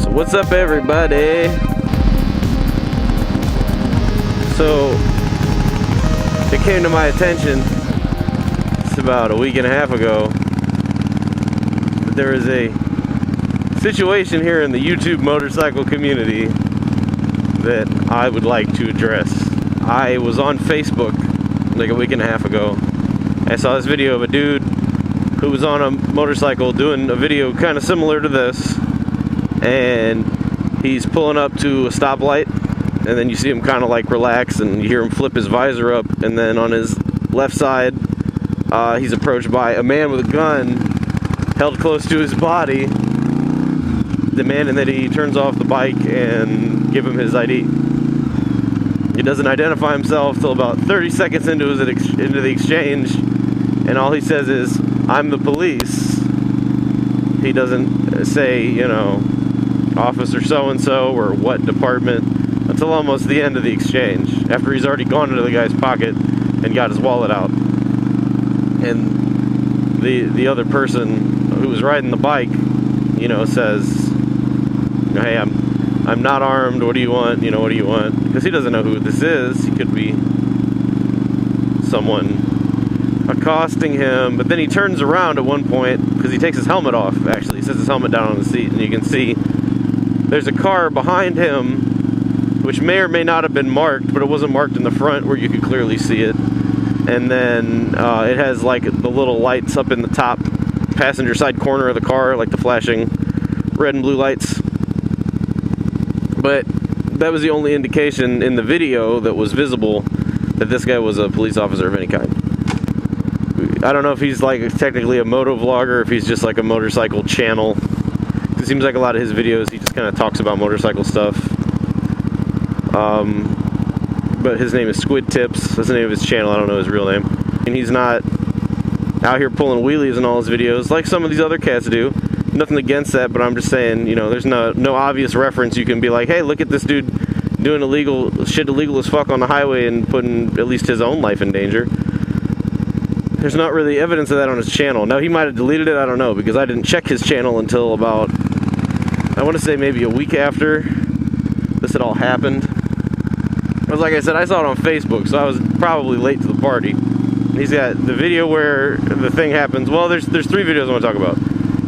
So what's up, everybody? So it came to my attention, it's about a week and a half ago, that there is a situation here in the YouTube motorcycle community that I would like to address. I was on Facebook like a week and a half ago. I saw this video of a dude who was on a motorcycle doing a video kind of similar to this, and he's pulling up to a stoplight, and then you see him kind of like relax, and you hear him flip his visor up, and then on his left side he's approached by a man with a gun held close to his body, demanding that he turns off the bike and give him his ID. He doesn't identify himself till about 30 seconds into the exchange, and all he says is, "I'm the police." He doesn't say, you know, officer so-and-so or what department until almost the end of the exchange, after he's already gone into the guy's pocket and got his wallet out. And the other person who was riding the bike, you know, says, "Hey, I'm not armed. What do you want? You know, what do you want?" Because he doesn't know who this is. He could be someone accosting him. But then he turns around at one point, because he takes his helmet off, actually. He sets his helmet down on the seat, and you can see there's a car behind him, which may or may not have been marked, but it wasn't marked in the front where you could clearly see it. And then it has like the little lights up in the top passenger side corner of the car, like the flashing red and blue lights. But that was the only indication in the video that was visible that this guy was a police officer of any kind. I don't know if he's like technically a moto vlogger, if he's just like a motorcycle channel. It seems like a lot of his videos, he just kind of talks about motorcycle stuff. But his name is SQUID Tips. That's the name of his channel. I don't know his real name. And he's not out here pulling wheelies in all his videos like some of these other cats do. Nothing against that, but I'm just saying, you know, there's no obvious reference you can be like, hey, look at this dude doing illegal as fuck on the highway and putting at least his own life in danger. There's not really evidence of that on his channel. Now, he might have deleted it, I don't know, because I didn't check his channel until about, I want to say maybe a week after this had all happened. But like I said, I saw it on Facebook, so I was probably late to the party. He's got the video where the thing happens. Well, there's three videos I want to talk about.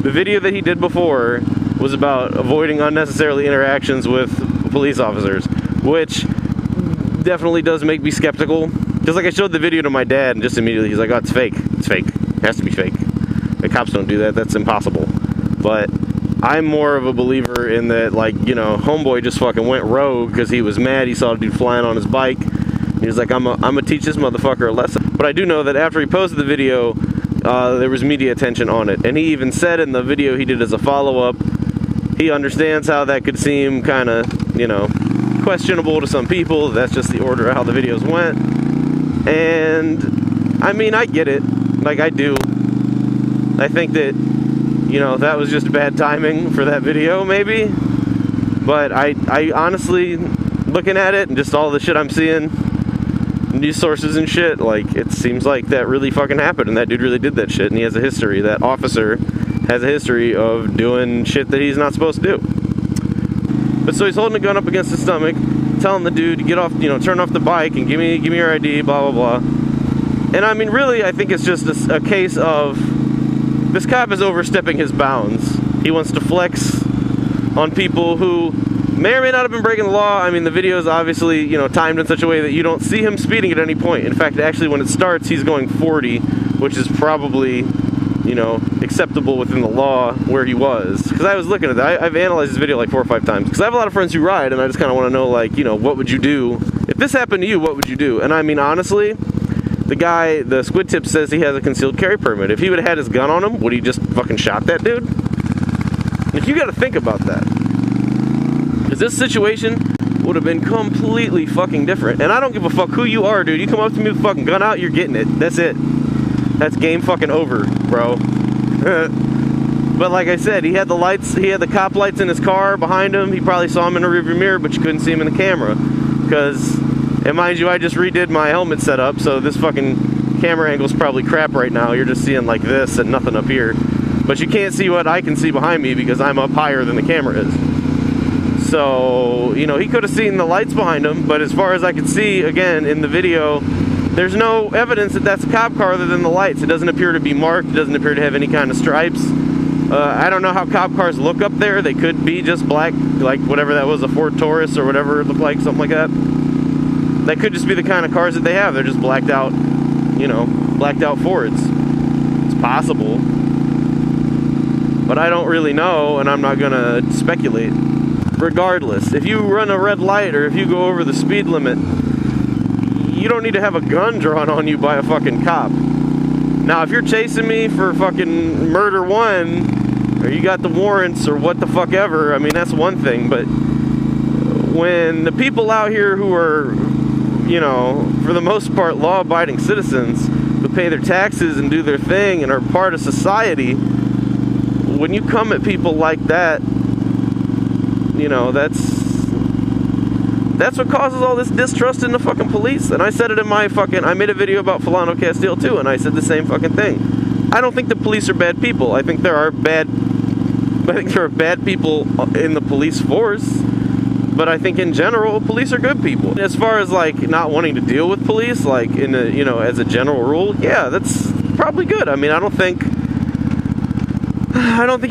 The video that he did before was about avoiding unnecessarily interactions with police officers, which definitely does make me skeptical. Just like I showed the video to my dad, and just immediately he's like, "Oh, it's fake. It's fake. It has to be fake. The cops don't do that. That's impossible." But I'm more of a believer in that, like, you know, homeboy just fucking went rogue because he was mad. He saw a dude flying on his bike. He was like, I'm gonna teach this motherfucker a lesson. But I do know that after he posted the video, there was media attention on it. And he even said in the video he did as a follow-up, he understands how that could seem kind of, you know, questionable to some people. That's just the order of how the videos went. And, I mean, I get it. Like, I do. I think that, you know, that was just bad timing for that video, maybe. But I honestly, looking at it and just all the shit I'm seeing, news sources and shit, like, it seems like that really fucking happened, and that dude really did that shit, and he has a history. That officer has a history of doing shit that he's not supposed to do. But so he's holding a gun up against his stomach, telling the dude to get off, you know, turn off the bike and give me your ID, blah, blah, blah. And I mean, really, I think it's just a case of this cop is overstepping his bounds. He wants to flex on people who may or may not have been breaking the law. I mean, the video is obviously, you know, timed in such a way that you don't see him speeding at any point. In fact, actually, when it starts, he's going 40, which is probably, you know, acceptable within the law where he was. Because I was looking at that. I've analyzed this video like 4 or 5 times. Because I have a lot of friends who ride, and I just kind of want to know, like, you know, what would you do? If this happened to you, what would you do? And I mean, honestly, the guy, the SQUID Tip says he has a concealed carry permit. If he would have had his gun on him, would he just fucking shot that dude? If you got to think about that. Because this situation would have been completely fucking different. And I don't give a fuck who you are, dude. You come up to me with a fucking gun out, you're getting it. That's it. That's game fucking over, bro. But like I said, he had the lights, he had the cop lights in his car behind him. He probably saw him in the rearview mirror, but you couldn't see him in the camera. Because, and mind you, I just redid my helmet setup, so this fucking camera angle's probably crap right now. You're just seeing like this and nothing up here. But you can't see what I can see behind me because I'm up higher than the camera is. So, you know, he could have seen the lights behind him, but as far as I could see, again, in the video, there's no evidence that that's a cop car other than the lights. It doesn't appear to be marked. It doesn't appear to have any kind of stripes. I don't know how cop cars look up there. They could be just black, like whatever that was, a Ford Taurus or whatever it looked like, something like that. That could just be the kind of cars that they have. They're just blacked out, you know, blacked out Fords. It's possible. But I don't really know, and I'm not gonna speculate. Regardless, if you run a red light or if you go over the speed limit, you don't need to have a gun drawn on you by a fucking cop. Now, if you're chasing me for fucking murder one, or you got the warrants or what the fuck ever, I mean, that's one thing. But when the people out here who are, you know, for the most part law-abiding citizens, who pay their taxes and do their thing and are part of society, when you come at people like that, you know, that's what causes all this distrust in the fucking police. And I said it in my fucking, I made a video about Philando Castile too, and I said the same fucking thing. I don't think the police are bad people. I think there are bad people in the police force, but I think in general, police are good people. As far as like not wanting to deal with police, like in a, you know, as a general rule, yeah, that's probably good. I mean, I don't think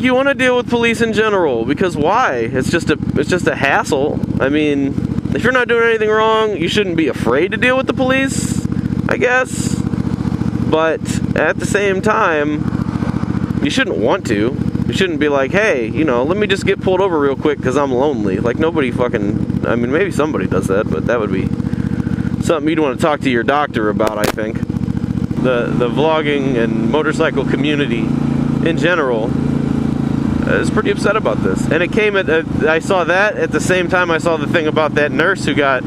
you want to deal with police in general, because why? It's just a hassle. I mean, if you're not doing anything wrong, you shouldn't be afraid to deal with the police, I guess. But at the same time, you shouldn't want to. You shouldn't be like, hey, you know, let me just get pulled over real quick because I'm lonely. Like, nobody fucking, I mean, maybe somebody does that, but that would be something you'd want to talk to your doctor about, I think. The vlogging and motorcycle community in general is pretty upset about this. And it came at, I saw that at the same time I saw the thing about that nurse who got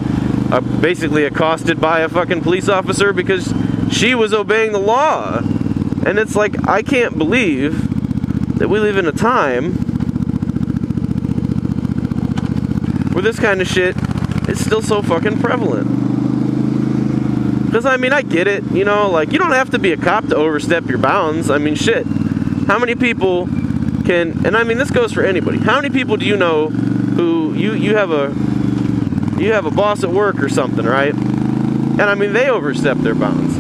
basically accosted by a fucking police officer because she was obeying the law. And it's like, I can't believe that we live in a time where this kind of shit is still so fucking prevalent. Because, I mean, I get it, you know, like, you don't have to be a cop to overstep your bounds. I mean, shit. How many people can, and I mean, this goes for anybody. How many people do you know who, you have a boss at work or something, right? And I mean, they overstep their bounds.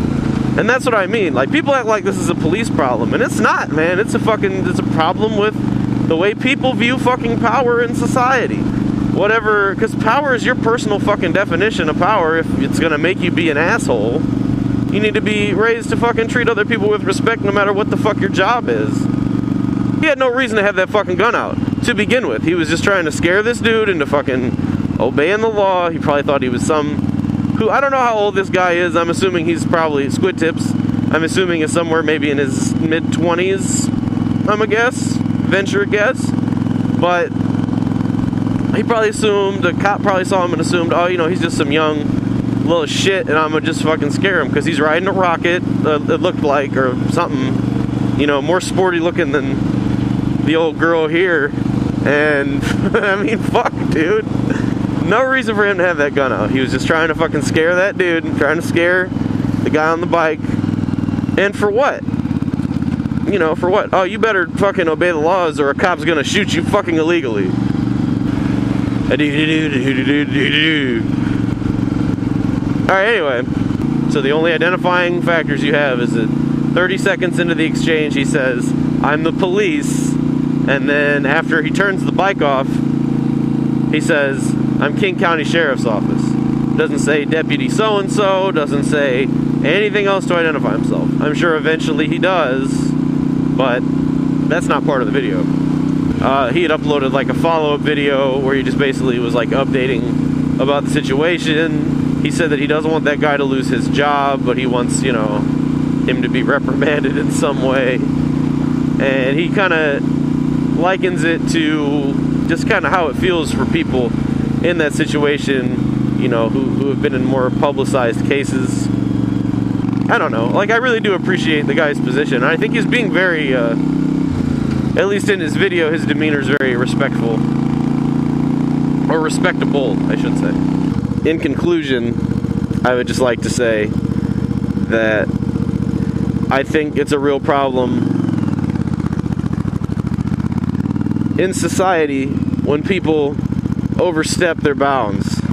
And that's what I mean. Like, people act like this is a police problem, and it's not, man. It's a problem with the way people view fucking power in society. Whatever, because power is your personal fucking definition of power. If it's gonna make you be an asshole, you need to be raised to fucking treat other people with respect no matter what the fuck your job is. He had no reason to have that fucking gun out to begin with. He was just trying to scare this dude into fucking obeying the law. He probably thought he was who, I don't know how old this guy is. I'm assuming he's probably, Squid Tips, I'm assuming is somewhere maybe in his mid-20s, I'm a guess, venture a guess. But he probably assumed, the cop probably saw him and assumed, oh, you know, he's just some young little shit, and I'm gonna just fucking scare him because he's riding a rocket, it looked like, or something, you know, more sporty looking than the old girl here. And I mean, fuck, dude. No reason for him to have that gun out. He was just trying to fucking scare that dude, trying to scare the guy on the bike. And for what? You know, for what? Oh, you better fucking obey the laws or a cop's gonna shoot you fucking illegally. Alright, anyway. So the only identifying factors you have is that 30 seconds into the exchange, he says, I'm the police. And then after he turns the bike off, he says, I'm King County Sheriff's Office. Doesn't say Deputy so-and-so, doesn't say anything else to identify himself. I'm sure eventually he does, but that's not part of the video. He had uploaded like a follow-up video where he just basically was like updating about the situation. He said that he doesn't want that guy to lose his job, but he wants, you know, him to be reprimanded in some way. And he kind of likens it to just kind of how it feels for people in that situation, you know, who have been in more publicized cases. I don't know. Like, I really do appreciate the guy's position. I think he's being very, at least in his video, his demeanor is very respectful. Or respectable, I should say. In conclusion, I would just like to say that I think it's a real problem in society when people overstep their bounds.